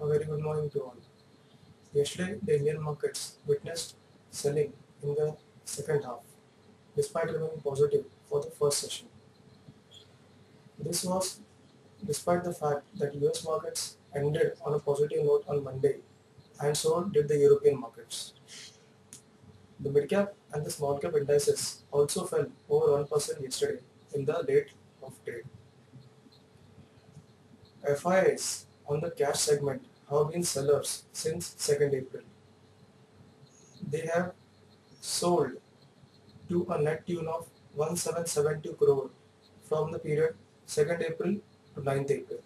A very good morning to all. Yesterday, the Indian markets witnessed selling in the second half, despite remaining positive for the first session. This was despite the fact that US markets ended on a positive note on Monday, and so did the European markets. The mid-cap and the small-cap indices also fell over 1% yesterday in the late of trade. FIIs on the cash segment have been sellers since 2nd April. They have sold to a net tune of 1772 crore from the period 2nd April to 9th April.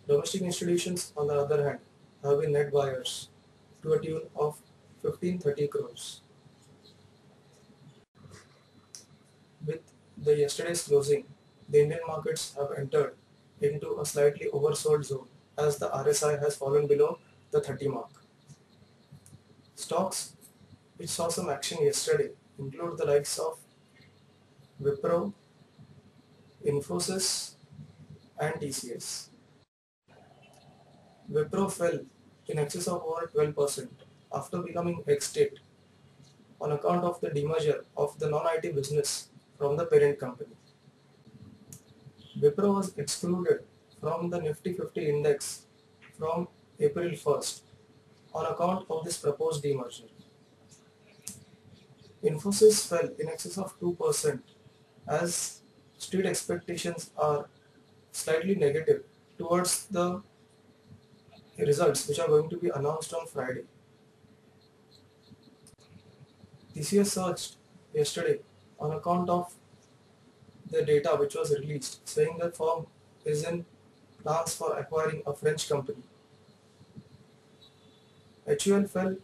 Domestic institutions, on the other hand, have been net buyers to a tune of 1530 crores. With the yesterday's closing, the Indian markets have entered into a slightly oversold zone as the RSI has fallen below the 30 mark. Stocks which saw some action yesterday include the likes of Wipro, Infosys and TCS. Wipro fell in excess of over 12% after becoming ex-state on account of the demerger of the non-IT business from the parent company. Wipro was excluded from the Nifty 50 index from April 1st on account of this proposed demerger. Infosys fell in excess of 2% as street expectations are slightly negative towards the results which are going to be announced on Friday. TCS surged yesterday on account of the data which was released saying that firm is in plans for acquiring a French company. HUL fell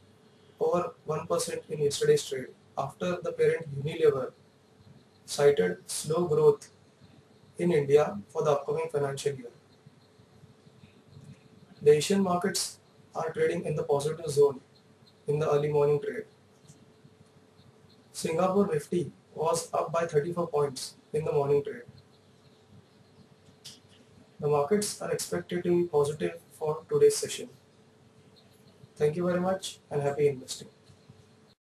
over 1% in yesterday's trade after the parent Unilever cited slow growth in India for the upcoming financial year. The Asian markets are trading in the positive zone in the early morning trade. Singapore Nifty was up by 34 points in the morning trade. The markets are expected to be positive for today's session. Thank you very much and happy investing.